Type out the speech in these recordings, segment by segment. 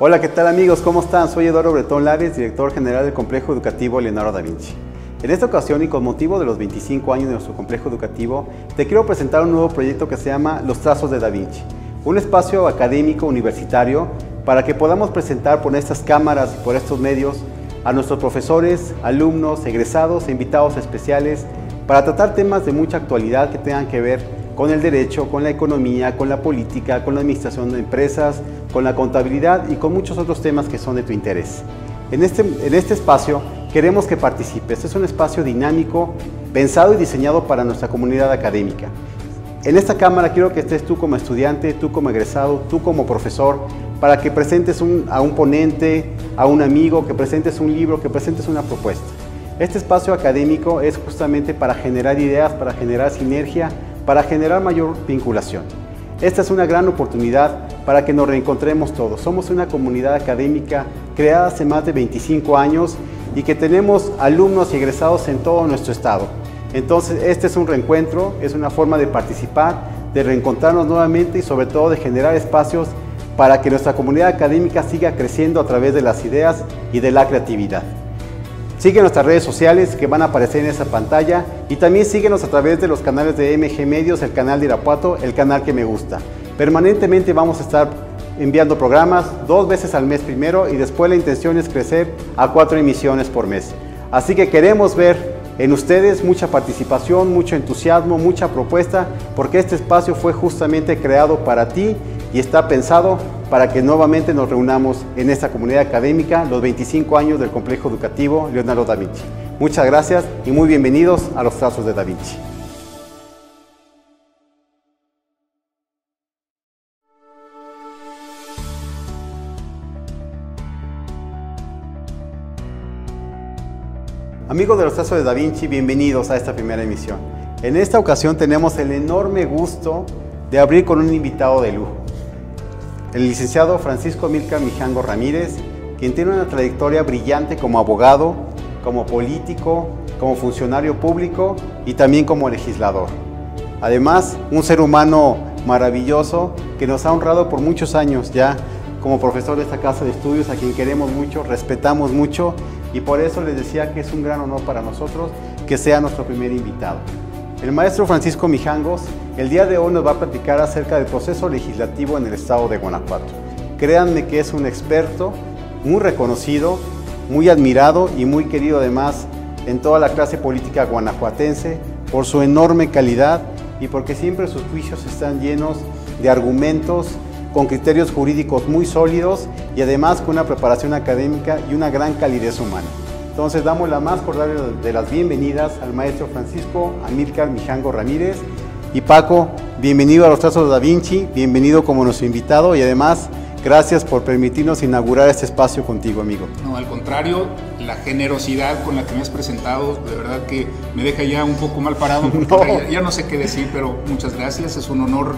Hola, ¿qué tal amigos? ¿Cómo están? Soy Eduardo Bretón Lares, director general del Complejo Educativo Leonardo da Vinci. En esta ocasión y con motivo de los 25 años de nuestro complejo educativo, te quiero presentar un nuevo proyecto que se llama Los Trazos de Da Vinci, un espacio académico universitario para que podamos presentar por estas cámaras y por estos medios a nuestros profesores, alumnos, egresados e invitados especiales para tratar temas de mucha actualidad que tengan que ver con el derecho, con la economía, con la política, con la administración de empresas, con la contabilidad y con muchos otros temas que son de tu interés. En este espacio queremos que participes. Es un espacio dinámico, pensado y diseñado para nuestra comunidad académica. En esta cámara quiero que estés tú como estudiante, tú como egresado, tú como profesor, para que presentes a un ponente, a un amigo, que presentes un libro, que presentes una propuesta. Este espacio académico es justamente para generar ideas, para generar sinergia, para generar mayor vinculación. Esta es una gran oportunidad para que nos reencontremos todos. Somos una comunidad académica creada hace más de 25 años y que tenemos alumnos y egresados en todo nuestro estado. Entonces, este es un reencuentro, es una forma de participar, de reencontrarnos nuevamente y sobre todo de generar espacios para que nuestra comunidad académica siga creciendo a través de las ideas y de la creatividad. Sigue nuestras redes sociales que van a aparecer en esa pantalla y también síguenos a través de los canales de MG Medios, el canal de Irapuato, el canal que me gusta. Permanentemente vamos a estar enviando programas 2 veces al mes primero y después la intención es crecer a 4 emisiones por mes. Así que queremos ver en ustedes mucha participación, mucho entusiasmo, mucha propuesta, porque este espacio fue justamente creado para ti y está pensado para que nuevamente nos reunamos en esta comunidad académica, los 25 años del Complejo Educativo Leonardo da Vinci. Muchas gracias y muy bienvenidos a Los Trazos de Da Vinci. Amigos de Los Trazos de Da Vinci, bienvenidos a esta primera emisión. En esta ocasión tenemos el enorme gusto de abrir con un invitado de lujo. El licenciado Francisco Amílcar Mijango Ramírez, quien tiene una trayectoria brillante como abogado, como político, como funcionario público y también como legislador. Además, un ser humano maravilloso que nos ha honrado por muchos años ya como profesor de esta casa de estudios, a quien queremos mucho, respetamos mucho y por eso les decía que es un gran honor para nosotros que sea nuestro primer invitado. El maestro Francisco Mijangos el día de hoy nos va a platicar acerca del proceso legislativo en el estado de Guanajuato. Créanme que es un experto muy reconocido, muy admirado y muy querido además en toda la clase política guanajuatense por su enorme calidad y porque siempre sus juicios están llenos de argumentos con criterios jurídicos muy sólidos y además con una preparación académica y una gran calidez humana. Entonces damos la más cordial de las bienvenidas al maestro Francisco Amílcar Mijango Ramírez. Y Paco, bienvenido a Los Trazos de Da Vinci, bienvenido como nuestro invitado y además gracias por permitirnos inaugurar este espacio contigo, amigo. No, al contrario, la generosidad con la que me has presentado, de verdad que me deja ya un poco mal parado porque ya no sé qué decir, pero muchas gracias, es un honor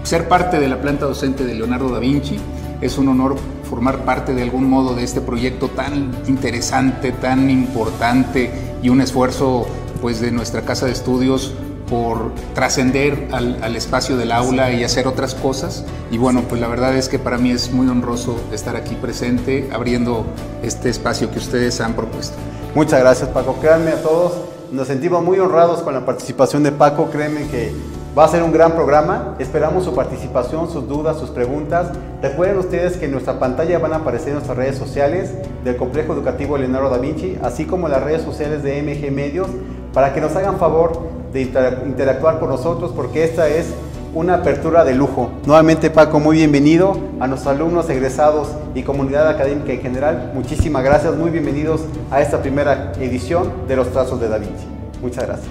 ser parte de la planta docente de Leonardo da Vinci, es un honor formar parte de algún modo de este proyecto tan interesante, tan importante y un esfuerzo pues de nuestra casa de estudios por trascender al espacio del aula y hacer otras cosas. Y bueno, pues la verdad es que para mí es muy honroso estar aquí presente, abriendo este espacio que ustedes han propuesto. Muchas gracias, Paco. Créanme a todos, nos sentimos muy honrados con la participación de Paco. Créanme que va a ser un gran programa. Esperamos su participación, sus dudas, sus preguntas. Recuerden ustedes que en nuestra pantalla van a aparecer nuestras redes sociales del Complejo Educativo Leonardo da Vinci, así como las redes sociales de MG Medios, para que nos hagan favor de interactuar con nosotros, porque esta es una apertura de lujo. Nuevamente, Paco, muy bienvenido a nuestros alumnos, egresados y comunidad académica en general. Muchísimas gracias, muy bienvenidos a esta primera edición de Los Trazos de Da Vinci. Muchas gracias.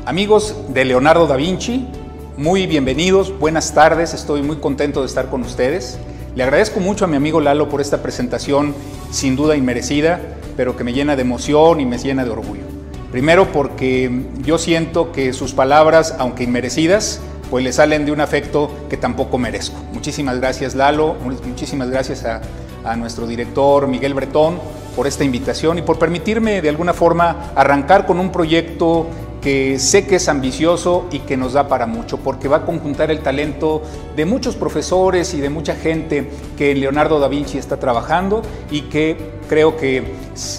Amigos de Leonardo da Vinci, muy bienvenidos, buenas tardes, estoy muy contento de estar con ustedes. Le agradezco mucho a mi amigo Lalo por esta presentación sin duda inmerecida, pero que me llena de emoción y me llena de orgullo. Primero porque yo siento que sus palabras, aunque inmerecidas, pues le salen de un afecto que tampoco merezco. Muchísimas gracias Lalo, muchísimas gracias a nuestro director Miguel Bretón por esta invitación y por permitirme de alguna forma arrancar con un proyecto que sé que es ambicioso y que nos da para mucho, porque va a conjuntar el talento de muchos profesores y de mucha gente que en Leonardo da Vinci está trabajando y que creo que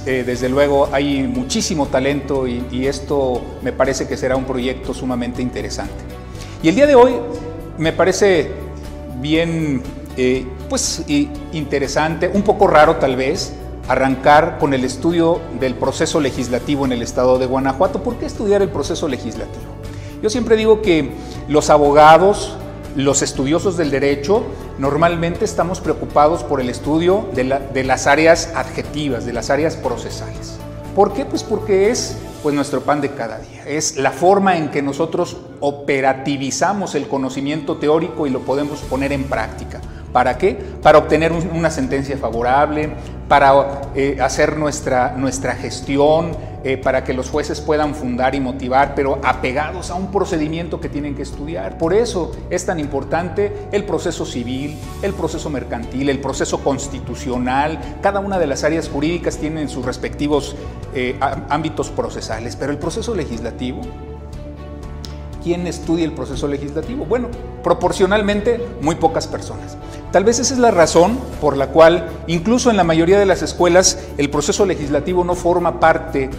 desde luego hay muchísimo talento y esto me parece que será un proyecto sumamente interesante. Y el día de hoy me parece bien interesante, un poco raro tal vez, arrancar con el estudio del proceso legislativo en el estado de Guanajuato. ¿Por qué estudiar el proceso legislativo? Yo siempre digo que los abogados, los estudiosos del derecho, normalmente estamos preocupados por el estudio de las áreas adjetivas, de las áreas procesales. ¿Por qué? Pues porque es nuestro pan de cada día. Es la forma en que nosotros operativizamos el conocimiento teórico y lo podemos poner en práctica. ¿Para qué? Para obtener una sentencia favorable, para hacer nuestra gestión, para que los jueces puedan fundar y motivar, pero apegados a un procedimiento que tienen que estudiar. Por eso es tan importante el proceso civil, el proceso mercantil, el proceso constitucional. Cada una de las áreas jurídicas tienen sus respectivos ámbitos procesales, pero el proceso legislativo, ¿quién estudia el proceso legislativo? Bueno, proporcionalmente muy pocas personas. Tal vez esa es la razón por la cual incluso en la mayoría de las escuelas el proceso legislativo no forma parte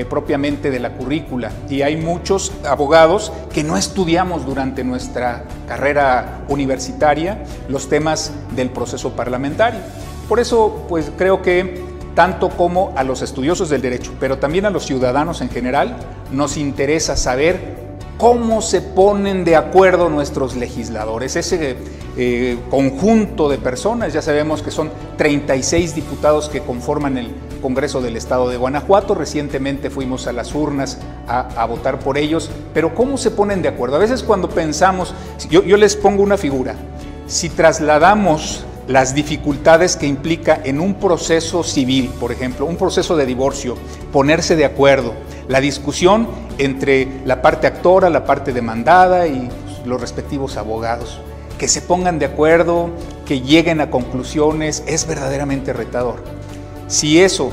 propiamente de la currícula y hay muchos abogados que no estudiamos durante nuestra carrera universitaria los temas del proceso parlamentario. Por eso, pues creo que tanto como a los estudiosos del derecho, pero también a los ciudadanos en general, nos interesa saber cómo se ponen de acuerdo nuestros legisladores. Ese conjunto de personas, ya sabemos que son 36 diputados que conforman el Congreso del Estado de Guanajuato. Recientemente fuimos a las urnas a votar por ellos, pero ¿cómo se ponen de acuerdo? A veces cuando pensamos, yo les pongo una figura, si trasladamos las dificultades que implica en un proceso civil, por ejemplo, un proceso de divorcio, ponerse de acuerdo, la discusión entre la parte actora, la parte demandada y los respectivos abogados, que se pongan de acuerdo, que lleguen a conclusiones, es verdaderamente retador. Si eso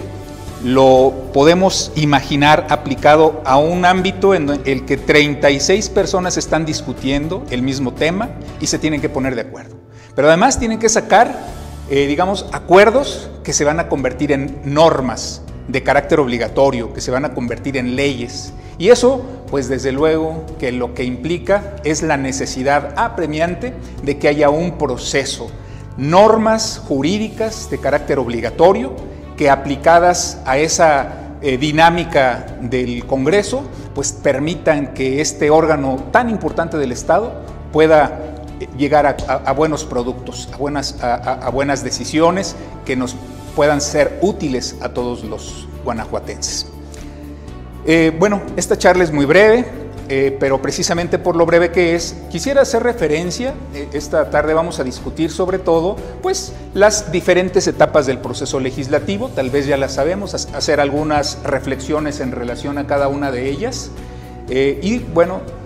lo podemos imaginar aplicado a un ámbito en el que 36 personas están discutiendo el mismo tema y se tienen que poner de acuerdo. Pero además tienen que sacar, acuerdos que se van a convertir en normas de carácter obligatorio, que se van a convertir en leyes. Y eso, pues desde luego, que lo que implica es la necesidad apremiante de que haya un proceso, normas jurídicas de carácter obligatorio, que aplicadas a esa dinámica del Congreso, pues permitan que este órgano tan importante del Estado pueda llegar a buenos productos, a buenas decisiones que nos puedan ser útiles a todos los guanajuatenses. Esta charla es muy breve, pero precisamente por lo breve que es, quisiera hacer referencia, esta tarde vamos a discutir sobre todo, pues, las diferentes etapas del proceso legislativo, tal vez ya las sabemos, hacer algunas reflexiones en relación a cada una de ellas.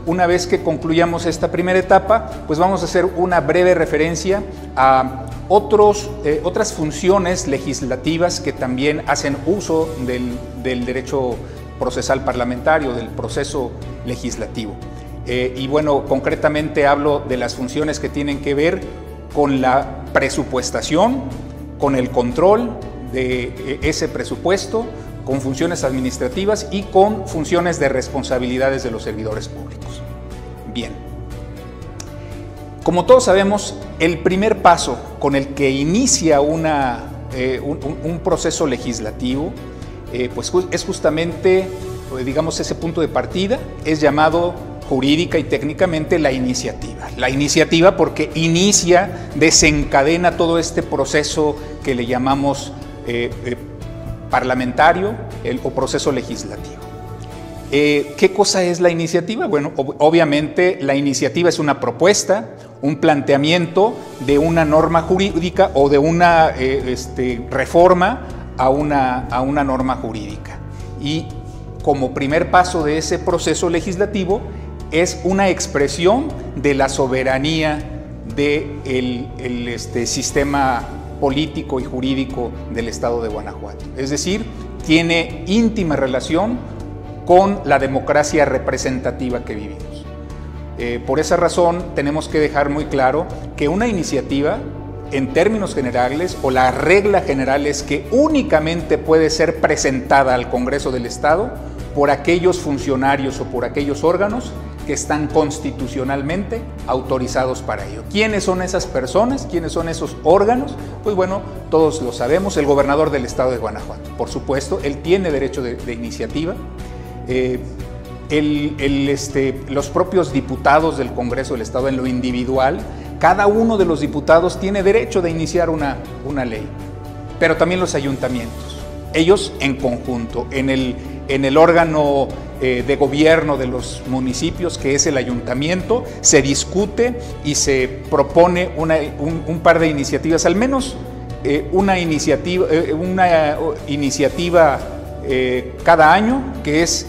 Una vez que concluyamos esta primera etapa, pues vamos a hacer una breve referencia a otras funciones legislativas que también hacen uso del derecho procesal parlamentario, del proceso legislativo. Concretamente hablo de las funciones que tienen que ver con la presupuestación, con el control de ese presupuesto, con funciones administrativas y con funciones de responsabilidades de los servidores públicos. Bien, como todos sabemos, el primer paso con el que inicia un proceso legislativo, es justamente, ese punto de partida, es llamado jurídica y técnicamente la iniciativa. La iniciativa porque desencadena todo este proceso que le llamamos parlamentario o proceso legislativo. ¿Qué cosa es la iniciativa? Bueno, obviamente la iniciativa es una propuesta, un planteamiento de una norma jurídica o de una reforma a una norma jurídica. Y como primer paso de ese proceso legislativo es una expresión de la soberanía del sistema político y jurídico del estado de Guanajuato. Es decir, tiene íntima relación con la democracia representativa que vivimos. Por esa razón tenemos que dejar muy claro que una iniciativa, en términos generales, o la regla general es que únicamente puede ser presentada al Congreso del Estado por aquellos funcionarios o por aquellos órganos que están constitucionalmente autorizados para ello. ¿Quiénes son esas personas? ¿Quiénes son esos órganos? Pues bueno, todos lo sabemos, el gobernador del estado de Guanajuato. Por supuesto, él tiene derecho de iniciativa. Los propios diputados del Congreso del Estado en lo individual, cada uno de los diputados tiene derecho de iniciar una ley, pero también los ayuntamientos, ellos en conjunto, en el órgano de gobierno de los municipios, que es el ayuntamiento, se discute y se propone un par de iniciativas, al menos una iniciativa cada año, que es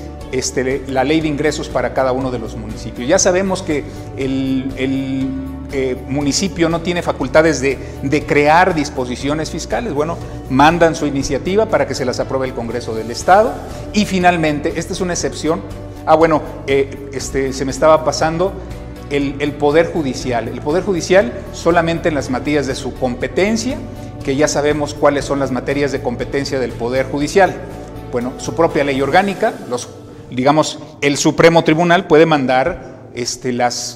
la ley de ingresos para cada uno de los municipios. Ya sabemos que el municipio no tiene facultades de crear disposiciones fiscales. Bueno, mandan su iniciativa para que se las apruebe el Congreso del Estado. Y finalmente, esta es una excepción. Se me estaba pasando el Poder Judicial. El Poder Judicial solamente en las materias de su competencia, que ya sabemos cuáles son las materias de competencia del Poder Judicial. Bueno, su propia ley orgánica, el Supremo Tribunal puede mandar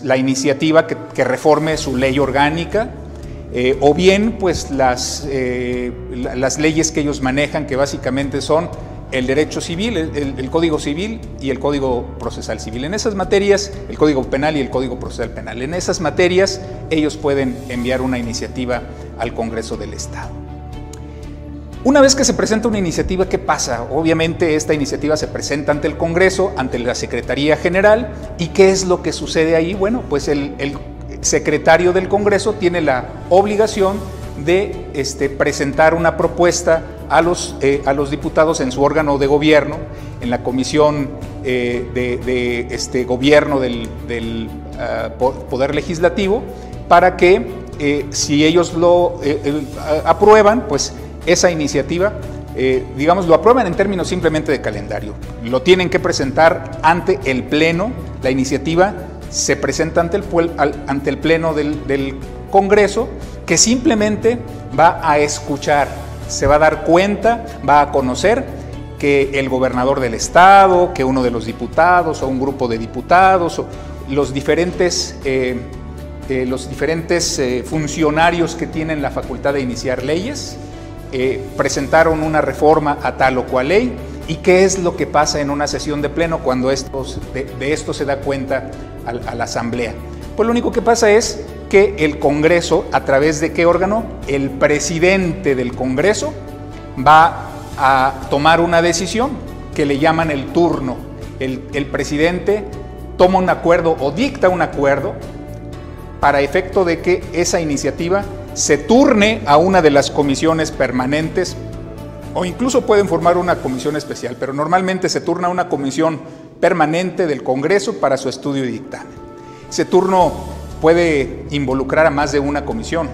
la iniciativa que reforme su ley orgánica, o bien pues las leyes que ellos manejan, que básicamente son el derecho civil, el Código Civil y el Código Procesal Civil. En esas materias, el Código Penal y el Código Procesal Penal, en esas materias ellos pueden enviar una iniciativa al Congreso del Estado. Una vez que se presenta una iniciativa, ¿qué pasa? Obviamente esta iniciativa se presenta ante el Congreso, ante la Secretaría General, ¿y qué es lo que sucede ahí? Bueno, pues el secretario del Congreso tiene la obligación de presentar una propuesta a los diputados en su órgano de gobierno, en la Comisión de Gobierno del Poder Legislativo, para que si ellos lo aprueban, pues esa iniciativa, lo aprueban en términos simplemente de calendario. Lo tienen que presentar ante el Pleno. La iniciativa se presenta ante el Pleno del Congreso, que simplemente va a escuchar, se va a dar cuenta, va a conocer que el gobernador del estado, que uno de los diputados o un grupo de diputados, o los diferentes funcionarios que tienen la facultad de iniciar leyes, presentaron una reforma a tal o cual ley. ¿Y qué es lo que pasa en una sesión de pleno cuando de esto se da cuenta a la Asamblea? Pues lo único que pasa es que el Congreso, ¿a través de qué órgano? El presidente del Congreso va a tomar una decisión que le llaman el turno. El presidente toma un acuerdo o dicta un acuerdo para efecto de que esa iniciativa se turne a una de las comisiones permanentes, o incluso pueden formar una comisión especial, pero normalmente se turna a una comisión permanente del Congreso para su estudio y dictamen. Ese turno puede involucrar a más de una comisión.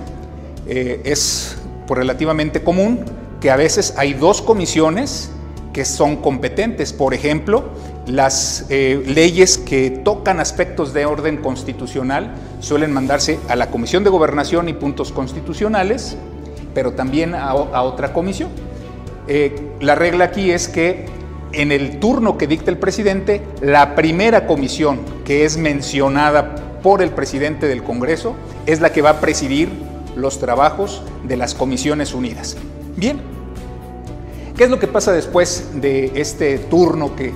Es relativamente común que a veces hay dos comisiones que son competentes. Por ejemplo, las leyes que tocan aspectos de orden constitucional suelen mandarse a la Comisión de Gobernación y Puntos Constitucionales, pero también a otra comisión. La regla aquí es que en el turno que dicta el presidente, la primera comisión que es mencionada por el presidente del Congreso es la que va a presidir los trabajos de las Comisiones Unidas. Bien, ¿qué es lo que pasa después de este turno que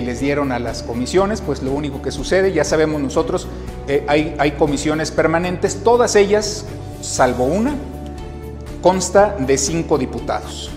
les dieron a las comisiones? Pues lo único que sucede, ya sabemos nosotros, hay comisiones permanentes, todas ellas, salvo una, consta de 5 diputados.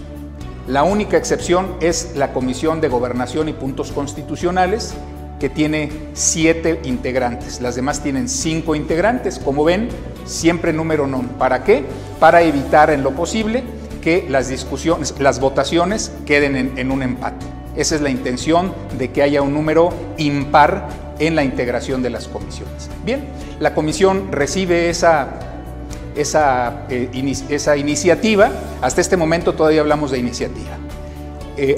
La única excepción es la Comisión de Gobernación y Puntos Constitucionales, que tiene 7 integrantes. Las demás tienen 5 integrantes. Como ven, siempre número non. ¿Para qué? Para evitar en lo posible que las votaciones queden en un empate. Esa es la intención de que haya un número impar en la integración de las comisiones. Bien, la comisión recibe esa iniciativa. Hasta este momento todavía hablamos de iniciativa.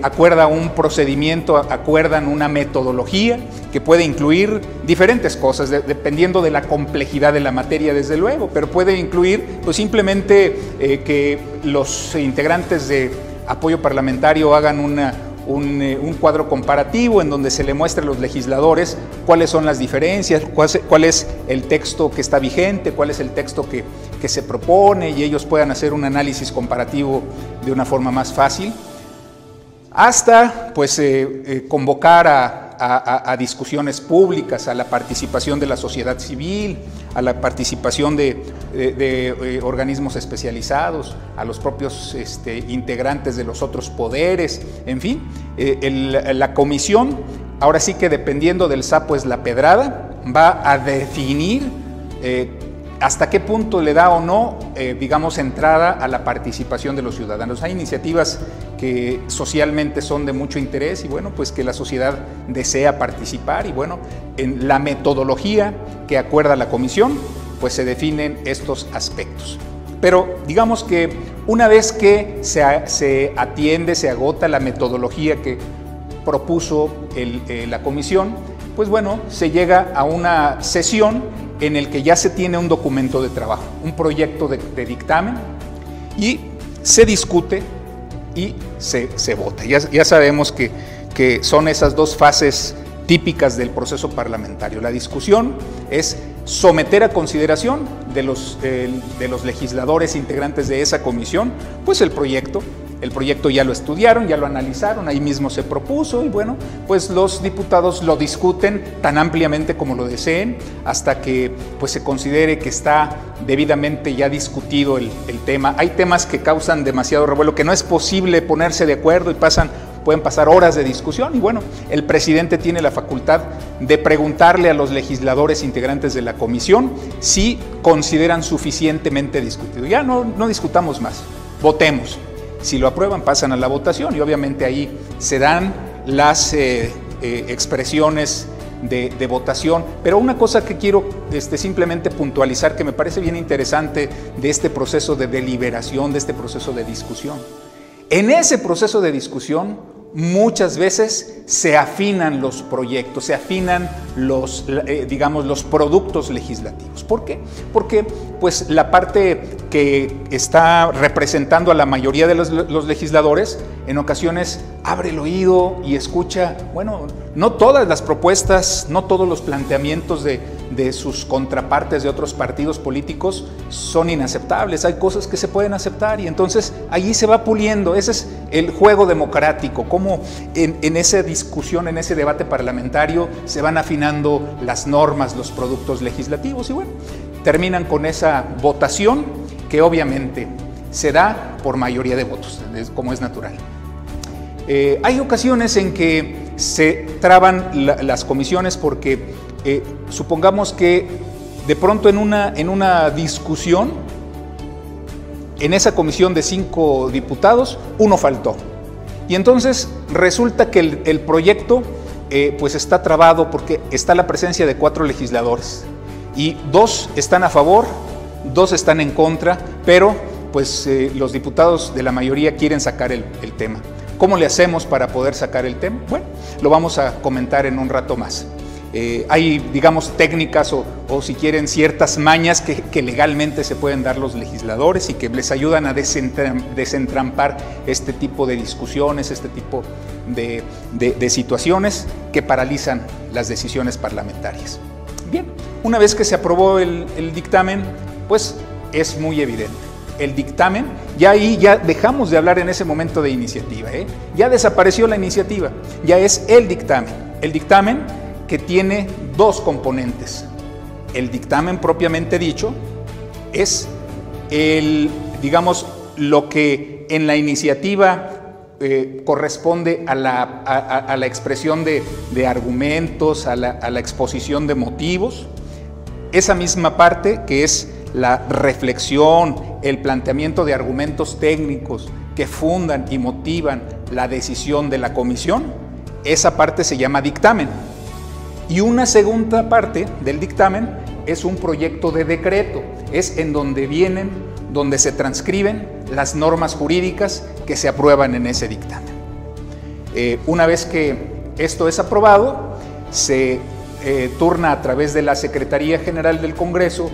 Acuerda un procedimiento, acuerdan una metodología que puede incluir diferentes cosas, dependiendo de la complejidad de la materia, desde luego, pero puede incluir pues simplemente que los integrantes de apoyo parlamentario hagan un cuadro comparativo en donde se le muestre a los legisladores cuáles son las diferencias, cuál es el texto que está vigente, cuál es el texto que se propone, y ellos puedan hacer un análisis comparativo de una forma más fácil, hasta pues convocar a discusiones públicas, a la participación de la sociedad civil, a la participación de organismos especializados, a los propios integrantes de los otros poderes, en fin. La comisión, ahora sí que dependiendo del sapo es la pedrada, va a definir hasta qué punto le da o no, digamos, entrada a la participación de los ciudadanos. Hay iniciativas que socialmente son de mucho interés y bueno, pues que la sociedad desea participar, y bueno, en la metodología que acuerda la comisión, pues se definen estos aspectos. Pero digamos que una vez que se atiende, se agota la metodología que propuso la comisión, pues bueno, se llega a una sesión en el que ya se tiene un documento de trabajo, un proyecto de dictamen, y se discute y se vota. Ya sabemos que son esas dos fases típicas del proceso parlamentario. La discusión es someter a consideración de los legisladores integrantes de esa comisión, pues el proyecto. El proyecto ya lo estudiaron, ya lo analizaron, ahí mismo se propuso y bueno, pues los diputados lo discuten tan ampliamente como lo deseen hasta que pues se considere que está debidamente ya discutido el tema. Hay temas que causan demasiado revuelo, que no es posible ponerse de acuerdo y pueden pasar horas de discusión y bueno, el presidente tiene la facultad de preguntarle a los legisladores integrantes de la comisión si consideran suficientemente discutido. Ya no discutamos más, votemos. Si lo aprueban, pasan a la votación y obviamente ahí se dan las expresiones de votación. Pero una cosa que quiero simplemente puntualizar, que me parece bien interesante de este proceso de deliberación, de este proceso de discusión. En ese proceso de discusión, muchas veces se afinan los proyectos, se afinan los productos legislativos. ¿Por qué? Porque pues la parte que está representando a la mayoría de los legisladores en ocasiones abre el oído y escucha, bueno, no todas las propuestas, no todos los planteamientos de sus contrapartes de otros partidos políticos son inaceptables, hay cosas que se pueden aceptar y entonces allí se va puliendo. Ese es el juego democrático, cómo en esa discusión, en ese debate parlamentario se van afinando las normas, los productos legislativos y bueno, terminan con esa votación que obviamente se da por mayoría de votos, como es natural. Hay ocasiones en que se traban las comisiones porque supongamos que de pronto en una discusión, en esa comisión de 5 diputados, uno faltó. Y entonces resulta que el proyecto pues está trabado porque está la presencia de 4 legisladores y 2 están a favor, 2 están en contra, pero pues los diputados de la mayoría quieren sacar el tema. ¿Cómo le hacemos para poder sacar el tema? Bueno, lo vamos a comentar en un rato más. Hay, digamos, técnicas o si quieren, ciertas mañas que legalmente se pueden dar los legisladores y que les ayudan a desentrampar este tipo de discusiones, este tipo de situaciones que paralizan las decisiones parlamentarias. Bien, una vez que se aprobó el dictamen, pues es muy evidente. El dictamen, ya dejamos de hablar en ese momento de iniciativa, ya desapareció la iniciativa, ya es el dictamen. El dictamen que tiene 2 componentes. El dictamen propiamente dicho es lo que en la iniciativa corresponde a la expresión de argumentos, a la exposición de motivos. Esa misma parte que es la reflexión, el planteamiento de argumentos técnicos que fundan y motivan la decisión de la comisión, esa parte se llama dictamen. Y una segunda parte del dictamen es un proyecto de decreto. es en donde se transcriben las normas jurídicas que se aprueban en ese dictamen. Una vez que esto es aprobado, se turna a través de la Secretaría General del Congreso.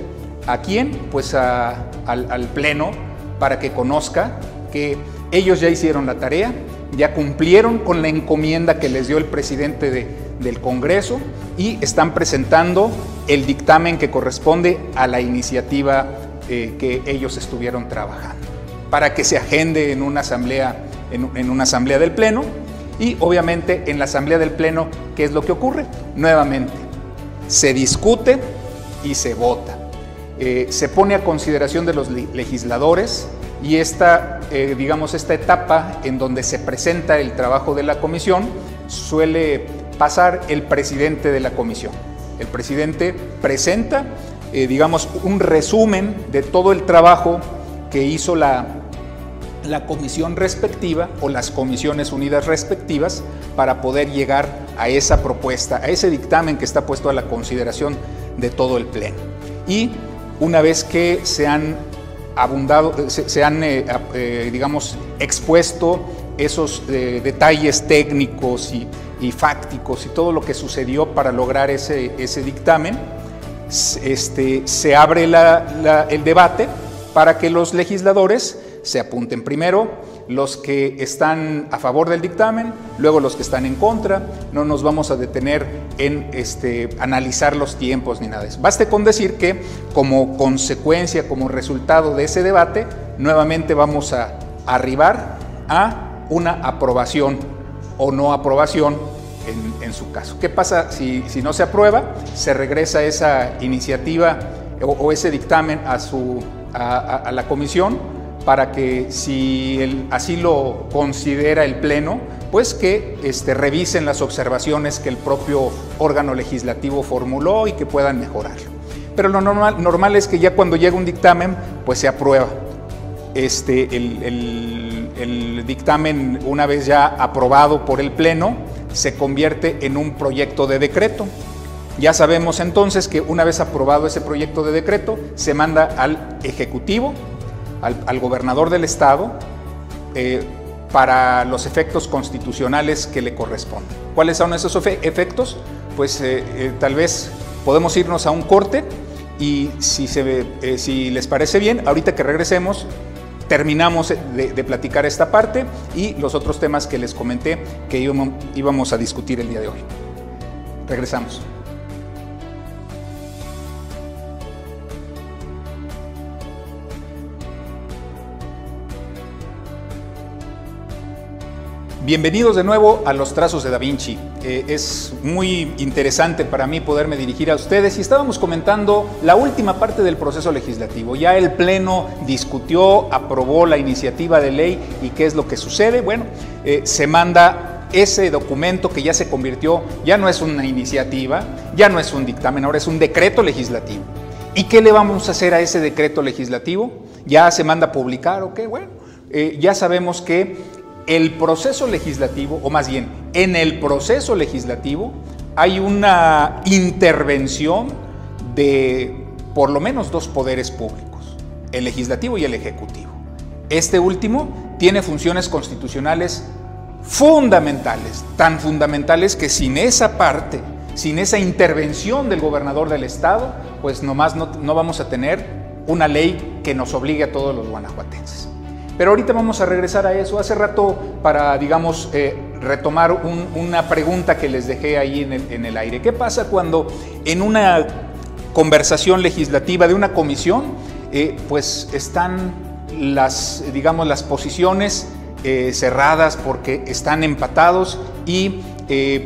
¿A quién? Pues al Pleno, para que conozca que ellos ya hicieron la tarea, ya cumplieron con la encomienda que les dio el presidente del Congreso y están presentando el dictamen que corresponde a la iniciativa que ellos estuvieron trabajando, para que se agende en una asamblea del Pleno. Y obviamente en la asamblea del Pleno, ¿qué es lo que ocurre? Nuevamente, se discute y se vota. Se pone a consideración de los legisladores y esta etapa en donde se presenta el trabajo de la comisión suele pasar el presidente de la comisión. El presidente presenta, un resumen de todo el trabajo que hizo la comisión respectiva o las comisiones unidas respectivas para poder llegar a esa propuesta, a ese dictamen que está puesto a la consideración de todo el Pleno. Y una vez que se han expuesto esos detalles técnicos y fácticos y todo lo que sucedió para lograr ese dictamen, se abre el debate para que los legisladores se apunten. Primero los que están a favor del dictamen, luego los que están en contra. No nos vamos a detener en analizar los tiempos ni nada de eso. Baste con decir que como consecuencia, como resultado de ese debate, nuevamente vamos a arribar a una aprobación o no aprobación en su caso. ¿Qué pasa si no se aprueba? Se regresa esa iniciativa o ese dictamen a la comisión, para que, si así lo considera el Pleno, pues que revisen las observaciones que el propio órgano legislativo formuló y que puedan mejorarlo. Pero lo normal es que ya cuando llega un dictamen, pues se aprueba. El dictamen, una vez ya aprobado por el Pleno, se convierte en un proyecto de decreto. Ya sabemos entonces que una vez aprobado ese proyecto de decreto, se manda al Ejecutivo, al gobernador del estado, para los efectos constitucionales que le corresponden. ¿Cuáles son esos efectos? Pues tal vez podemos irnos a un corte y si les parece bien, ahorita que regresemos, terminamos de platicar esta parte y los otros temas que les comenté que íbamos a discutir el día de hoy. Regresamos. Bienvenidos de nuevo a Los Trazos de Da Vinci. Es muy interesante para mí poderme dirigir a ustedes y estábamos comentando la última parte del proceso legislativo. Ya el Pleno discutió, aprobó la iniciativa de ley y ¿qué es lo que sucede? Bueno, se manda ese documento que ya se convirtió, ya no es una iniciativa, ya no es un dictamen, ahora es un decreto legislativo. ¿Y qué le vamos a hacer a ese decreto legislativo? Ya se manda a publicar, ¿ok? Bueno, ya sabemos que el proceso legislativo, o más bien, en el proceso legislativo hay una intervención de por lo menos dos poderes públicos, el legislativo y el ejecutivo. Este último tiene funciones constitucionales fundamentales, tan fundamentales que sin esa parte, sin esa intervención del gobernador del estado, pues nomás no vamos a tener una ley que nos obligue a todos los guanajuatenses. Pero ahorita vamos a regresar a eso. Hace rato, para, retomar una pregunta que les dejé ahí en el aire. ¿Qué pasa cuando en una conversación legislativa de una comisión, pues están las posiciones cerradas porque están empatados y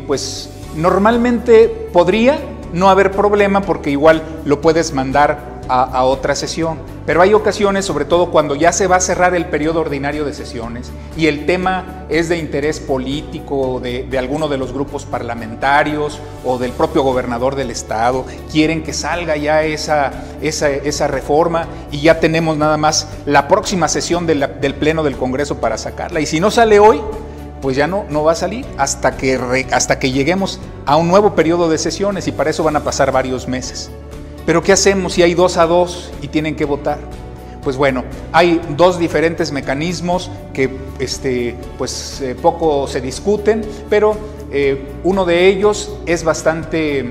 pues normalmente podría no haber problema porque igual lo puedes mandar a otra sesión? Pero hay ocasiones, sobre todo cuando ya se va a cerrar el periodo ordinario de sesiones y el tema es de interés político de alguno de los grupos parlamentarios o del propio gobernador del estado, quieren que salga ya esa reforma y ya tenemos nada más la próxima sesión del Pleno del Congreso para sacarla. Y si no sale hoy, pues ya no va a salir hasta que lleguemos a un nuevo periodo de sesiones y para eso van a pasar varios meses. Pero ¿qué hacemos si hay 2-2 y tienen que votar? Pues bueno, hay dos diferentes mecanismos que poco se discuten, pero uno de ellos es bastante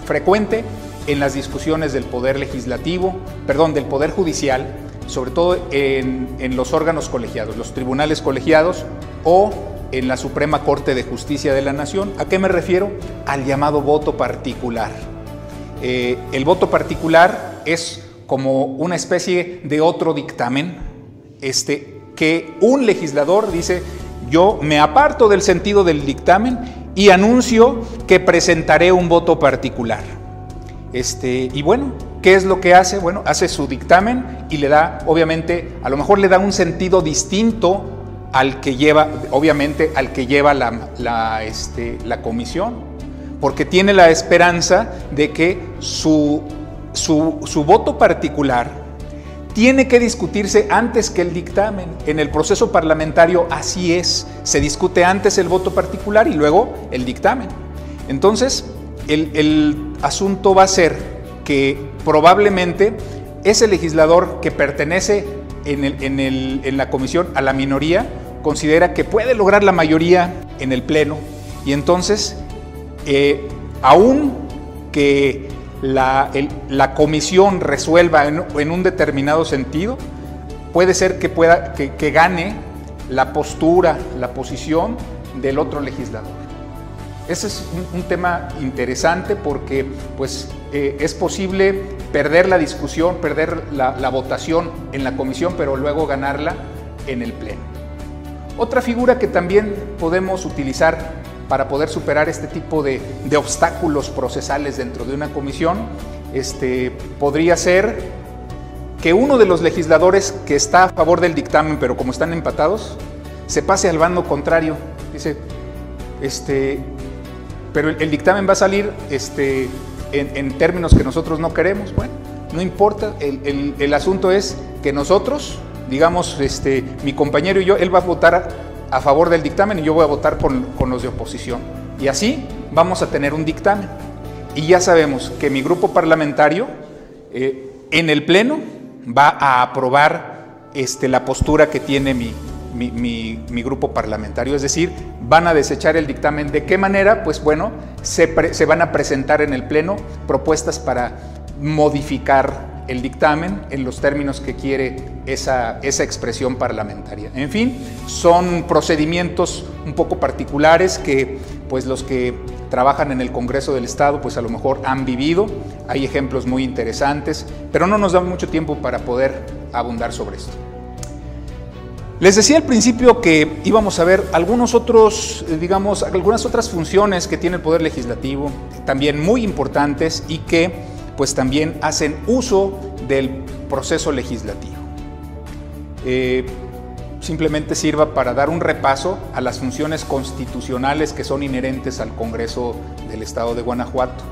frecuente en las discusiones del Poder Legislativo, del Poder Judicial, sobre todo en los órganos colegiados, los tribunales colegiados o en la Suprema Corte de Justicia de la Nación. ¿A qué me refiero? Al llamado voto particular. El voto particular es como una especie de otro dictamen, que un legislador dice: yo me aparto del sentido del dictamen y anuncio que presentaré un voto particular. Y bueno, ¿qué es lo que hace? Bueno, hace su dictamen y le da, obviamente, a lo mejor le da un sentido distinto al que lleva, la comisión, porque tiene la esperanza de que su voto particular tiene que discutirse antes que el dictamen. En el proceso parlamentario así es, se discute antes el voto particular y luego el dictamen. Entonces, el asunto va a ser que probablemente ese legislador que pertenece en la comisión a la minoría considera que puede lograr la mayoría en el pleno, y entonces, aún que la comisión resuelva en un determinado sentido, puede ser que gane la postura, la posición del otro legislador. Ese es un tema interesante porque es posible perder la discusión, perder la votación en la comisión, pero luego ganarla en el pleno. Otra figura que también podemos utilizar para poder superar este tipo de obstáculos procesales dentro de una comisión, podría ser que uno de los legisladores que está a favor del dictamen, pero como están empatados, se pase al bando contrario. Dice, pero el dictamen va a salir en términos que nosotros no queremos. Bueno, no importa, el asunto es que nosotros, digamos, mi compañero y yo, él va a votar a favor del dictamen y yo voy a votar con los de oposición. Y así vamos a tener un dictamen. Y ya sabemos que mi grupo parlamentario en el pleno va a aprobar la postura que tiene mi grupo parlamentario, es decir, van a desechar el dictamen. ¿De qué manera? Pues bueno, se van a presentar en el pleno propuestas para modificar el dictamen en los términos que quiere esa expresión parlamentaria. En fin, son procedimientos un poco particulares que pues los que trabajan en el Congreso del Estado pues a lo mejor han vivido. Hay ejemplos muy interesantes, pero no nos da mucho tiempo para poder abundar sobre esto. Les decía al principio que íbamos a ver algunas otras funciones que tiene el Poder Legislativo, también muy importantes y que pues también hacen uso del proceso legislativo. Simplemente sirva para dar un repaso a las funciones constitucionales que son inherentes al Congreso del Estado de Guanajuato.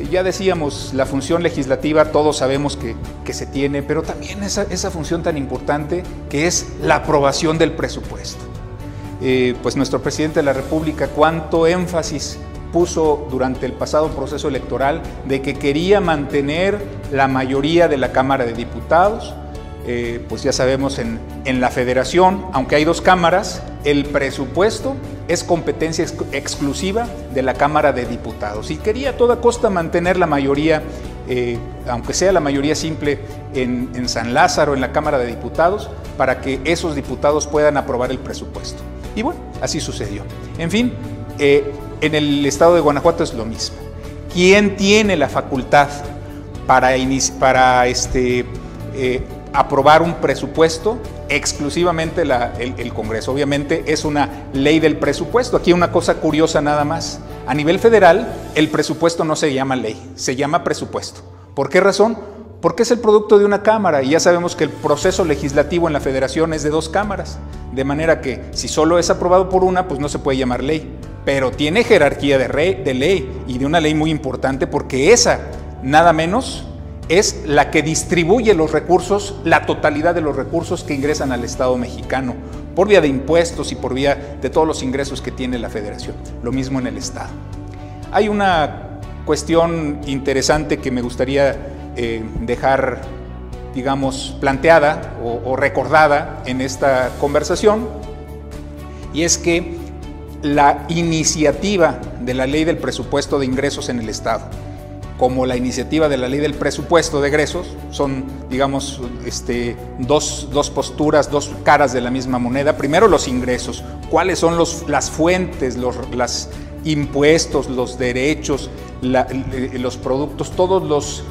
Ya decíamos, la función legislativa todos sabemos que se tiene, pero también esa función tan importante que es la aprobación del presupuesto. Pues nuestro presidente de la República, cuánto énfasis puso durante el pasado proceso electoral de que quería mantener la mayoría de la Cámara de Diputados. Pues ya sabemos, en la Federación, aunque hay dos cámaras, el presupuesto es competencia exclusiva de la Cámara de Diputados y quería a toda costa mantener la mayoría, aunque sea la mayoría simple en San Lázaro, en la Cámara de Diputados, para que esos diputados puedan aprobar el presupuesto. Y bueno, así sucedió. En fin, en el Estado de Guanajuato es lo mismo. ¿Quién tiene la facultad para aprobar un presupuesto? Exclusivamente el Congreso. Obviamente es una ley del presupuesto. Aquí una cosa curiosa nada más. A nivel federal, el presupuesto no se llama ley, se llama presupuesto. ¿Por qué razón? Porque es el producto de una cámara y ya sabemos que el proceso legislativo en la Federación es de dos cámaras. De manera que si solo es aprobado por una, pues no se puede llamar ley. Pero tiene jerarquía de ley y de una ley muy importante porque esa, nada menos, es la que distribuye los recursos, la totalidad de los recursos que ingresan al Estado mexicano, por vía de impuestos y por vía de todos los ingresos que tiene la Federación. Lo mismo en el Estado. Hay una cuestión interesante que me gustaría dejar, digamos, planteada o recordada en esta conversación, y es que la iniciativa de la Ley del Presupuesto de Ingresos en el Estado, como la iniciativa de la Ley del Presupuesto de Egresos, son, digamos, dos posturas, dos caras de la misma moneda. Primero, los ingresos. ¿Cuáles son las fuentes, los impuestos, los derechos, los productos, todos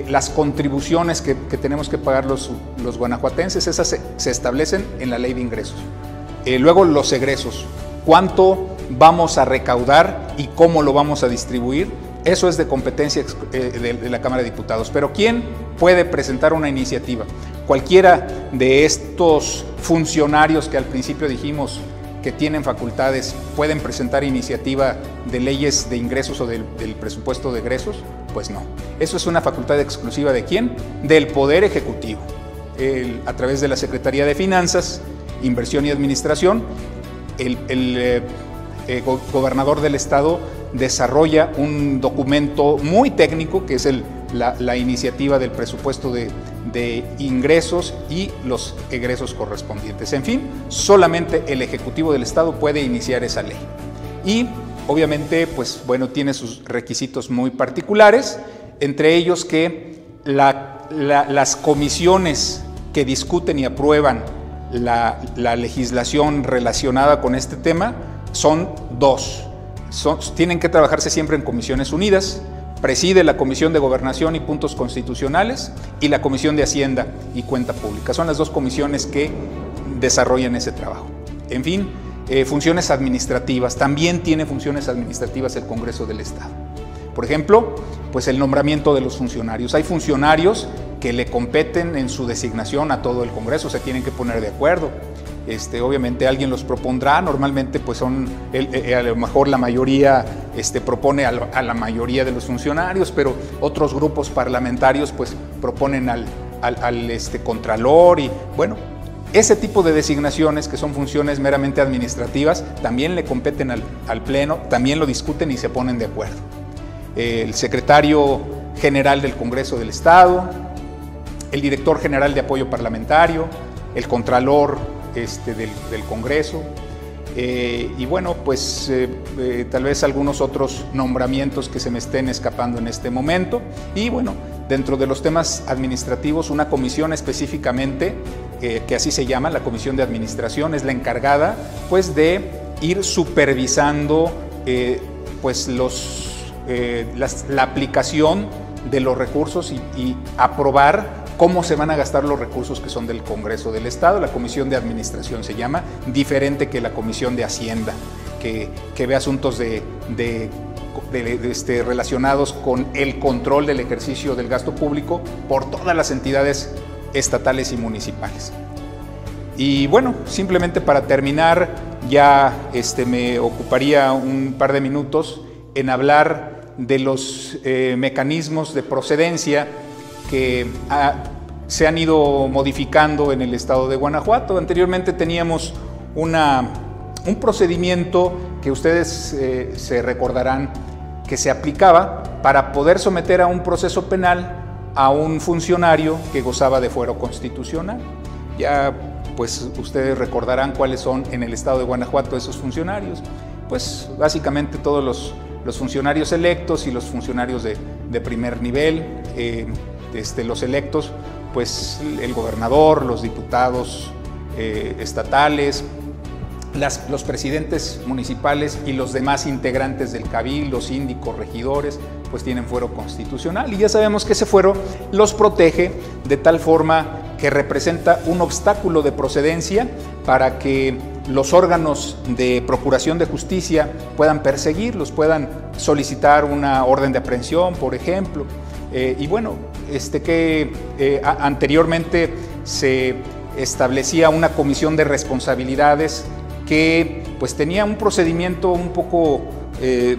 las contribuciones que tenemos que pagar los guanajuatenses? Esas se establecen en la Ley de Ingresos. Luego, los egresos. ¿Cuánto vamos a recaudar y cómo lo vamos a distribuir? Eso es de competencia de la Cámara de Diputados. Pero ¿quién puede presentar una iniciativa? Cualquiera de estos funcionarios que al principio dijimos que tienen facultades, ¿pueden presentar iniciativa de leyes de ingresos o del presupuesto de egresos? Pues no. Eso es una facultad exclusiva ¿de quién? Del Poder Ejecutivo. A través de la Secretaría de Finanzas, Inversión y Administración, el gobernador del estado desarrolla un documento muy técnico que es la iniciativa del presupuesto de ingresos y los egresos correspondientes. En fin, solamente el Ejecutivo del Estado puede iniciar esa ley. Y obviamente, pues bueno, tiene sus requisitos muy particulares, entre ellos que las comisiones que discuten y aprueban la legislación relacionada con este tema son dos. Tienen que trabajarse siempre en comisiones unidas. Preside la Comisión de Gobernación y Puntos Constitucionales y la Comisión de Hacienda y Cuenta Pública. Son las dos comisiones que desarrollan ese trabajo. En fin, funciones administrativas. También tiene funciones administrativas el Congreso del Estado. Por ejemplo, pues el nombramiento de los funcionarios. Hay funcionarios que le competen en su designación a todo el Congreso, se tienen que poner de acuerdo. Obviamente alguien los propondrá, normalmente pues son, a lo mejor la mayoría propone a la mayoría de los funcionarios, pero otros grupos parlamentarios pues proponen al contralor y bueno, ese tipo de designaciones que son funciones meramente administrativas también le competen al Pleno, también lo discuten y se ponen de acuerdo. El secretario general del Congreso del Estado, el director general de apoyo parlamentario, el contralor del Congreso, y bueno, pues tal vez algunos otros nombramientos que se me estén escapando en este momento. Y bueno, dentro de los temas administrativos, una comisión específicamente, que así se llama, la Comisión de Administración, es la encargada pues de ir supervisando pues la aplicación de los recursos y aprobar cómo se van a gastar los recursos que son del Congreso del Estado. La Comisión de Administración se llama, diferente que la Comisión de Hacienda, que ve asuntos relacionados con el control del ejercicio del gasto público por todas las entidades estatales y municipales. Y bueno, simplemente para terminar, ya me ocuparía un par de minutos en hablar de los mecanismos de procedencia que se han ido modificando en el estado de Guanajuato. Anteriormente teníamos un procedimiento que ustedes se recordarán que se aplicaba para poder someter a un proceso penal a un funcionario que gozaba de fuero constitucional. Ya pues ustedes recordarán cuáles son en el estado de Guanajuato esos funcionarios. Pues básicamente todos los funcionarios electos y los funcionarios de primer nivel. Los electos, pues el gobernador, los diputados estatales, los presidentes municipales y los demás integrantes del cabildo, síndicos, regidores, pues tienen fuero constitucional, y ya sabemos que ese fuero los protege de tal forma que representa un obstáculo de procedencia para que los órganos de procuración de justicia puedan perseguirlos, puedan solicitar una orden de aprehensión, por ejemplo. Y bueno, anteriormente se establecía una comisión de responsabilidades que pues tenía un procedimiento un poco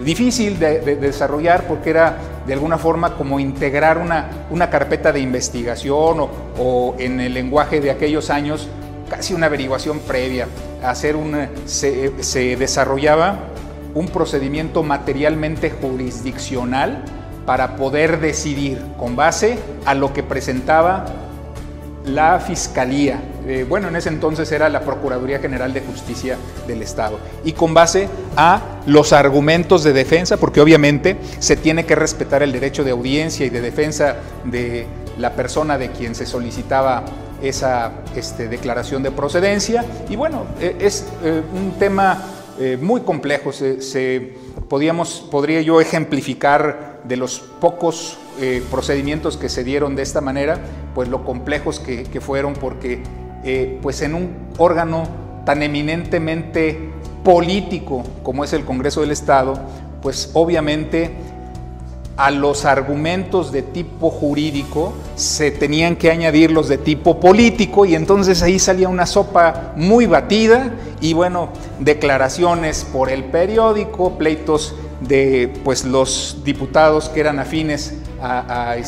difícil de desarrollar, porque era de alguna forma como integrar una carpeta de investigación o en el lenguaje de aquellos años casi una averiguación previa. Se desarrollaba un procedimiento materialmente jurisdiccional para poder decidir con base a lo que presentaba la Fiscalía, bueno, en ese entonces era la Procuraduría General de Justicia del Estado, y con base a los argumentos de defensa, porque obviamente se tiene que respetar el derecho de audiencia y de defensa de la persona de quien se solicitaba esa declaración de procedencia. Y bueno, es un tema muy complejo. Podría yo ejemplificar de los pocos procedimientos que se dieron de esta manera, pues lo complejos que fueron, porque pues en un órgano tan eminentemente político como es el Congreso del Estado, pues obviamente a los argumentos de tipo jurídico se tenían que añadir los de tipo político, y entonces ahí salía una sopa muy batida, y bueno, declaraciones por el periódico, pleitos de pues los diputados que eran afines al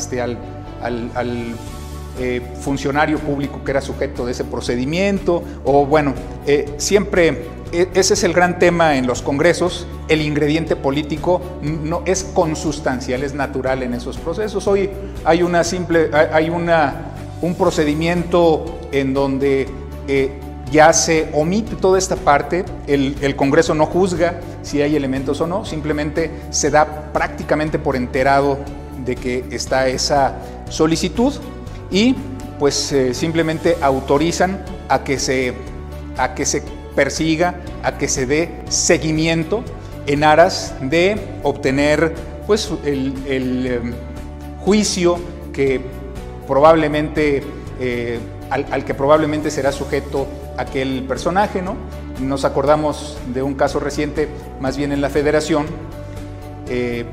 funcionario público que era sujeto de ese procedimiento, o bueno, siempre ese es el gran tema en los congresos. El ingrediente político no es consustancial, es natural en esos procesos. Hoy hay un procedimiento en donde ya se omite toda esta parte. El Congreso no juzga si hay elementos o no, simplemente se da prácticamente por enterado de que está esa solicitud, y pues simplemente autorizan a que se persiga, a que se dé seguimiento en aras de obtener pues el juicio que probablemente al que probablemente será sujeto aquel personaje, ¿no? Nos acordamos de un caso reciente, más bien en la Federación,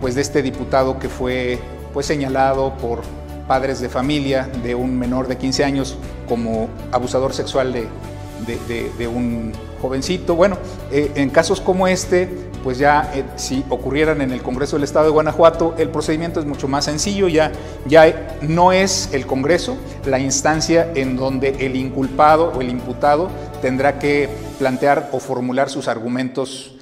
pues de este diputado que fue pues señalado por padres de familia de un menor de 15 años como abusador sexual de un jovencito. Bueno, en casos como este, pues ya si ocurrieran en el Congreso del Estado de Guanajuato, el procedimiento es mucho más sencillo. Ya no es el Congreso la instancia en donde el inculpado o el imputado tendrá que plantear o formular sus argumentos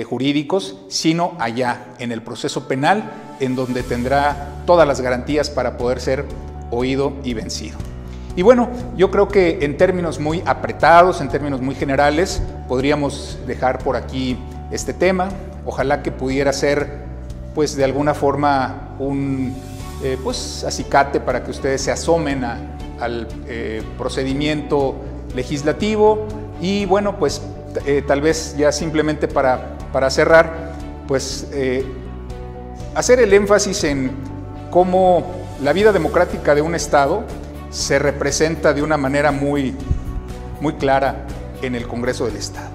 jurídicos, sino allá en el proceso penal, en donde tendrá todas las garantías para poder ser oído y vencido. Y bueno, yo creo que en términos muy apretados, en términos muy generales, podríamos dejar por aquí este tema. Ojalá que pudiera ser, pues de alguna forma, un pues acicate para que ustedes se asomen al procedimiento legislativo. Y bueno, pues tal vez ya simplemente para cerrar, pues hacer el énfasis en cómo la vida democrática de un Estado se representa de una manera muy clara en el Congreso del Estado.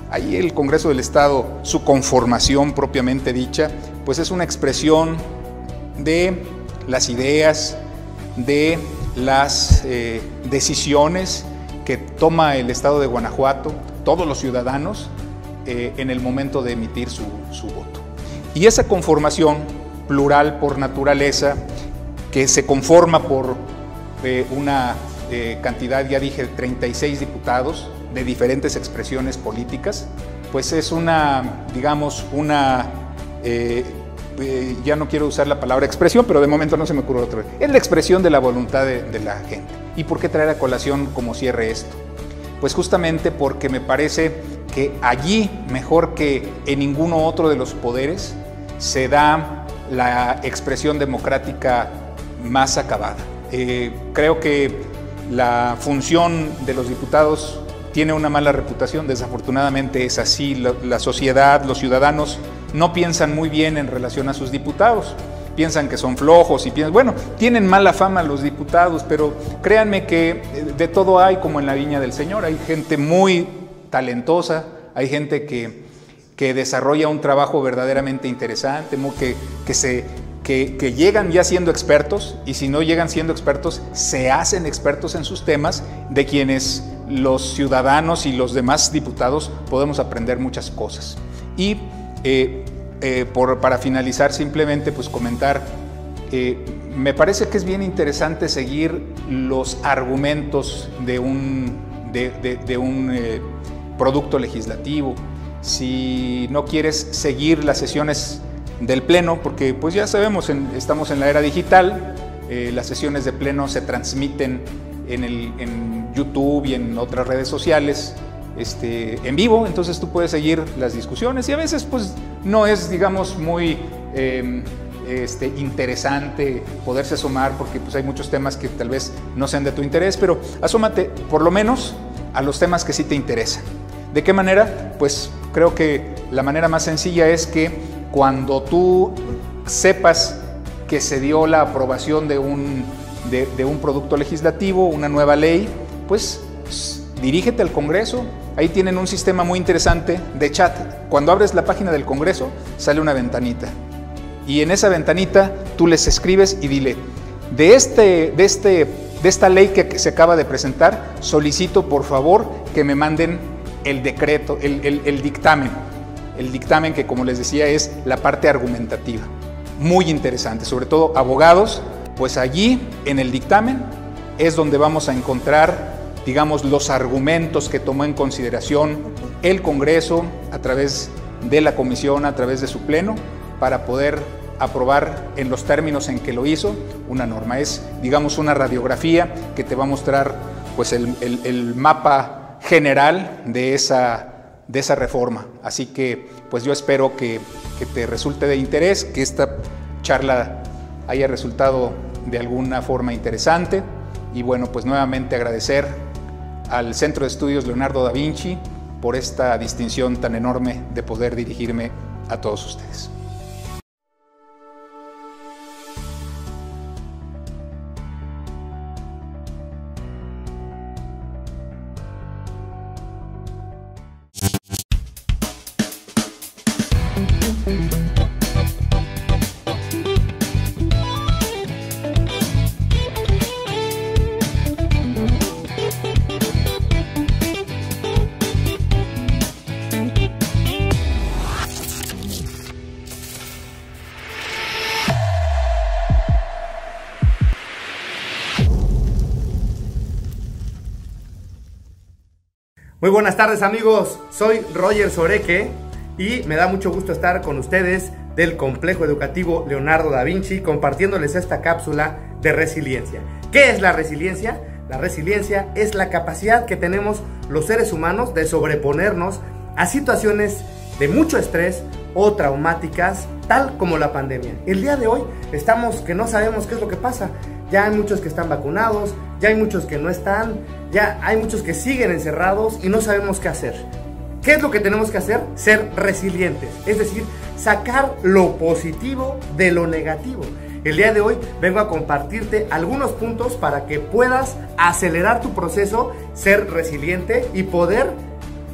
Ahí el Congreso del Estado, su conformación propiamente dicha, pues es una expresión de las ideas, de las decisiones que toma el Estado de Guanajuato, todos los ciudadanos, en el momento de emitir su voto. Y esa conformación plural por naturaleza, que se conforma por una cantidad, ya dije, 36 diputados de diferentes expresiones políticas, pues es una, digamos, ya no quiero usar la palabra expresión, pero de momento no se me ocurre otra. Es la expresión de la voluntad de la gente. ¿Y por qué traer a colación como cierre esto? Pues justamente porque me parece que allí, mejor que en ninguno otro de los poderes, se da la expresión democrática más acabada. Creo que la función de los diputados tiene una mala reputación, desafortunadamente es así. La sociedad, los ciudadanos no piensan muy bien en relación a sus diputados, piensan que son flojos y bueno, tienen mala fama los diputados, pero créanme que de todo hay, como en la viña del Señor. Hay gente muy talentosa, hay gente que desarrolla un trabajo verdaderamente interesante, que llegan ya siendo expertos, y si no llegan siendo expertos, se hacen expertos en sus temas, de quienes los ciudadanos y los demás diputados podemos aprender muchas cosas. Y para finalizar, simplemente pues comentar, me parece que es bien interesante seguir los argumentos de un producto legislativo. Si no quieres seguir las sesiones del Pleno, porque pues ya sabemos, estamos en la era digital, las sesiones de Pleno se transmiten en YouTube y en otras redes sociales en vivo, entonces tú puedes seguir las discusiones y a veces pues no es, digamos, muy interesante poderse asomar porque pues hay muchos temas que tal vez no sean de tu interés, pero asómate por lo menos a los temas que sí te interesan. ¿De qué manera? Pues creo que la manera más sencilla es que cuando tú sepas que se dio la aprobación de un producto legislativo, una nueva ley, pues dirígete al Congreso. Ahí tienen un sistema muy interesante de chat. Cuando abres la página del Congreso, sale una ventanita. Y en esa ventanita tú les escribes y dile, de esta ley que se acaba de presentar, solicito por favor que me manden el decreto, el dictamen. El dictamen que, como les decía, es la parte argumentativa. Muy interesante, sobre todo abogados, pues allí en el dictamen es donde vamos a encontrar, digamos, los argumentos que tomó en consideración el Congreso a través de la comisión, a través de su pleno, para poder aprobar en los términos en que lo hizo una norma. Es, digamos, una radiografía que te va a mostrar pues el mapa general de esa reforma. Así que pues yo espero que te resulte de interés, que esta charla haya resultado de alguna forma interesante y bueno, pues nuevamente agradecer al Centro de Estudios Leonardo da Vinci por esta distinción tan enorme de poder dirigirme a todos ustedes. Muy buenas tardes amigos, soy Roger Soreque y me da mucho gusto estar con ustedes del Complejo Educativo Leonardo da Vinci compartiéndoles esta cápsula de resiliencia. ¿Qué es la resiliencia? La resiliencia es la capacidad que tenemos los seres humanos de sobreponernos a situaciones de mucho estrés o traumáticas, tal como la pandemia. El día de hoy estamos que no sabemos qué es lo que pasa. Ya hay muchos que están vacunados, ya hay muchos que no están, ya hay muchos que siguen encerrados y no sabemos qué hacer. ¿Qué es lo que tenemos que hacer? Ser resilientes, es decir, sacar lo positivo de lo negativo. El día de hoy vengo a compartirte algunos puntos para que puedas acelerar tu proceso, ser resiliente y poder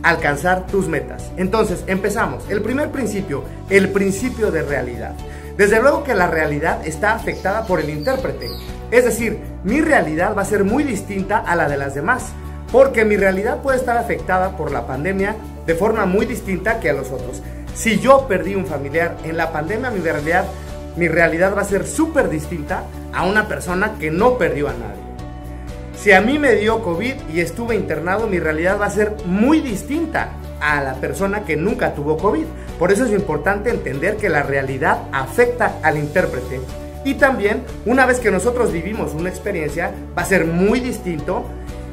alcanzar tus metas. Entonces, empezamos. El primer principio, el principio de realidad. Desde luego que la realidad está afectada por el intérprete. Es decir, mi realidad va a ser muy distinta a la de las demás, porque mi realidad puede estar afectada por la pandemia de forma muy distinta que a los otros. Si yo perdí un familiar en la pandemia, mi realidad va a ser súper distinta a una persona que no perdió a nadie. Si a mí me dio COVID y estuve internado, mi realidad va a ser muy distinta a la persona que nunca tuvo COVID. Por eso es importante entender que la realidad afecta al intérprete. Y también, una vez que nosotros vivimos una experiencia, va a ser muy distinto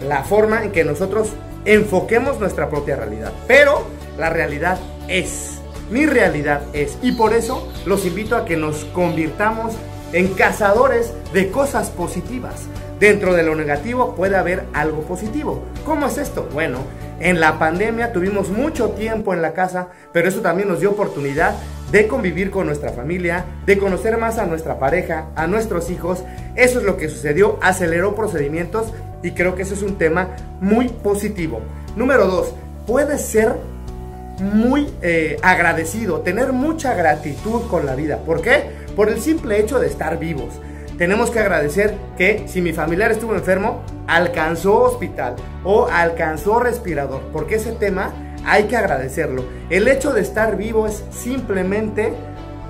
la forma en que nosotros enfoquemos nuestra propia realidad. Pero la realidad es, mi realidad es. Y por eso los invito a que nos convirtamos en cazadores de cosas positivas. Dentro de lo negativo puede haber algo positivo. ¿Cómo es esto? Bueno, en la pandemia tuvimos mucho tiempo en la casa, pero eso también nos dio oportunidad de convivir con nuestra familia, de conocer más a nuestra pareja, a nuestros hijos. Eso es lo que sucedió, aceleró procedimientos y creo que eso es un tema muy positivo. Número 2, puedes ser muy agradecido, tener mucha gratitud con la vida. ¿Por qué? Por el simple hecho de estar vivos. Tenemos que agradecer que si mi familiar estuvo enfermo, alcanzó hospital o alcanzó respirador, porque ese tema hay que agradecerlo. El hecho de estar vivo es simplemente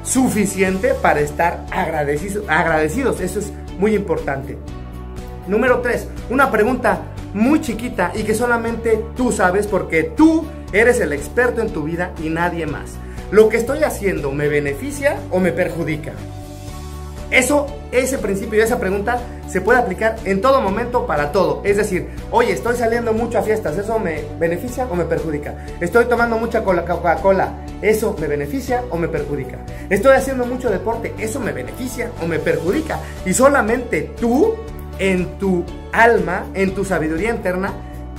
suficiente para estar agradecidos. Eso es muy importante. Número 3, una pregunta muy chiquita y que solamente tú sabes porque tú eres el experto en tu vida y nadie más. ¿lo que estoy haciendo me beneficia o me perjudica? Ese principio y esa pregunta se puede aplicar en todo momento para todo. Es decir, oye, estoy saliendo mucho a fiestas, ¿eso me beneficia o me perjudica? Estoy tomando mucha Coca-Cola, ¿eso me beneficia o me perjudica? Estoy haciendo mucho deporte, ¿eso me beneficia o me perjudica? Y solamente tú, en tu alma, en tu sabiduría interna,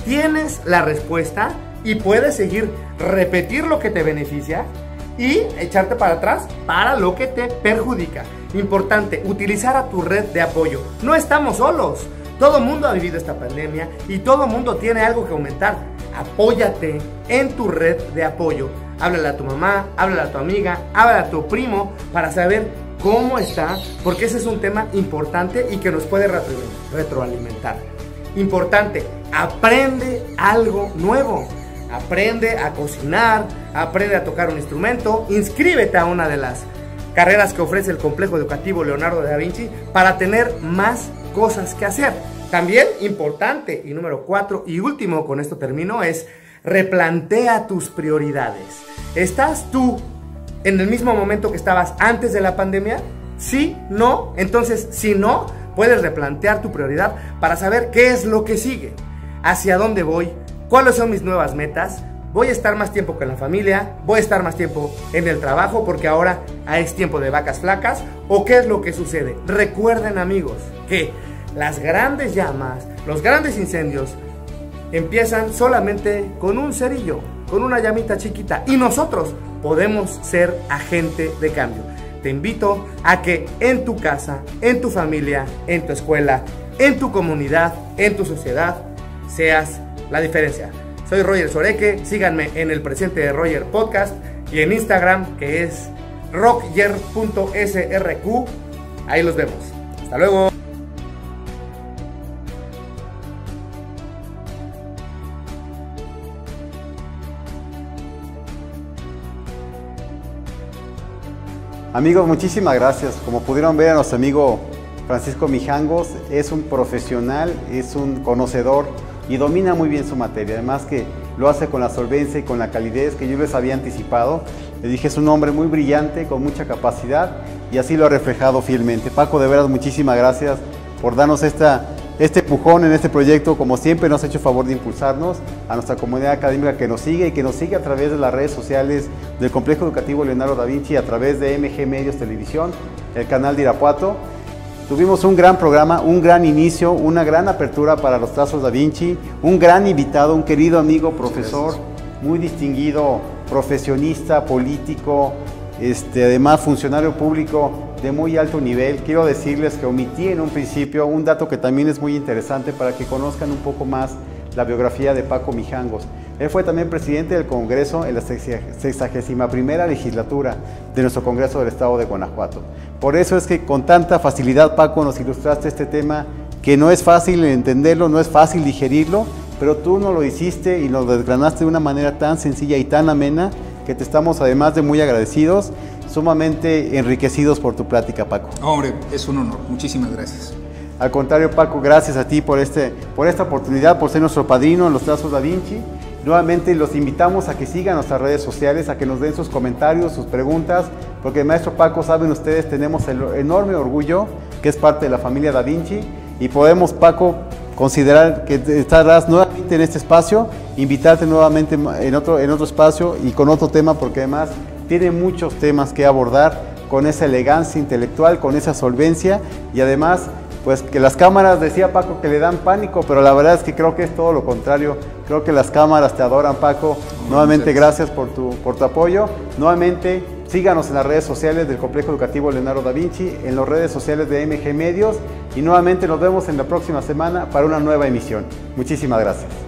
tienes la respuesta y puedes seguir repetir lo que te beneficia y echarte para atrás para lo que te perjudica. Importante, utilizar a tu red de apoyo. No estamos solos. Todo mundo ha vivido esta pandemia y todo mundo tiene algo que aumentar. Apóyate en tu red de apoyo. Háblale a tu mamá, háblale a tu amiga, háblale a tu primo para saber cómo está, porque ese es un tema importante y que nos puede retroalimentar. Importante, aprende algo nuevo. Aprende a cocinar, aprende a tocar un instrumento, inscríbete a una de las carreras que ofrece el Complejo Educativo Leonardo da Vinci para tener más cosas que hacer. También importante, y número 4 y último, con esto termino, es replantea tus prioridades. ¿Estás tú en el mismo momento que estabas antes de la pandemia? ¿Sí? ¿No? Entonces, si no, puedes replantear tu prioridad para saber qué es lo que sigue, hacia dónde voy, cuáles son mis nuevas metas. Voy a estar más tiempo con la familia, voy a estar más tiempo en el trabajo porque ahora es tiempo de vacas flacas, o qué es lo que sucede. Recuerden, amigos, que las grandes llamas, los grandes incendios empiezan solamente con un cerillo, con una llamita chiquita, y nosotros podemos ser agente de cambio. Te invito a que en tu casa, en tu familia, en tu escuela, en tu comunidad, en tu sociedad, seas la diferencia. Soy Roger Soreque, síganme en el Presente de Roger Podcast y en Instagram, que es rocker.srq. Ahí los vemos. Hasta luego. Amigos, muchísimas gracias. Como pudieron ver, a nuestro amigo Francisco Mijangos es un profesional, es un conocedor y domina muy bien su materia. Además que lo hace con la solvencia y con la calidez que yo les había anticipado. Les dije, es un hombre muy brillante, con mucha capacidad, y así lo ha reflejado fielmente. Paco, de veras, muchísimas gracias por darnos este empujón en este proyecto. Como siempre, nos ha hecho favor de impulsarnos, a nuestra comunidad académica que nos sigue y que nos sigue a través de las redes sociales del Complejo Educativo Leonardo da Vinci, a través de MG Medios Televisión, el canal de Irapuato. Tuvimos un gran programa, un gran inicio, una gran apertura para los trazos da Vinci, un gran invitado, un querido amigo, profesor, muy distinguido, profesionista, político, además funcionario público de muy alto nivel. Quiero decirles que omití en un principio un dato que también es muy interesante para que conozcan un poco más la biografía de Paco Mijangos. Él fue también presidente del Congreso en la 61ª legislatura de nuestro Congreso del Estado de Guanajuato. Por eso es que con tanta facilidad, Paco, nos ilustraste este tema que no es fácil entenderlo, no es fácil digerirlo, pero tú nos lo hiciste y nos desgranaste de una manera tan sencilla y tan amena que te estamos, además de muy agradecidos, sumamente enriquecidos por tu plática, Paco. Hombre, es un honor. Muchísimas gracias. Al contrario, Paco, gracias a ti por esta oportunidad, por ser nuestro padrino en los trazos da Vinci. Nuevamente los invitamos a que sigan nuestras redes sociales, a que nos den sus comentarios, sus preguntas, porque el maestro Paco, saben ustedes, tenemos el enorme orgullo que es parte de la familia da Vinci, y podemos, Paco, considerar que estarás nuevamente en este espacio, invitarte nuevamente en otro espacio y con otro tema, porque además tiene muchos temas que abordar con esa elegancia intelectual, con esa solvencia, y además pues que las cámaras, decía Paco, que le dan pánico, pero la verdad es que creo que es todo lo contrario. Creo que las cámaras te adoran, Paco. Nuevamente gracias por tu apoyo. Nuevamente síganos en las redes sociales del Complejo Educativo Leonardo da Vinci, en las redes sociales de MG Medios, y nuevamente nos vemos en la próxima semana para una nueva emisión. Muchísimas gracias.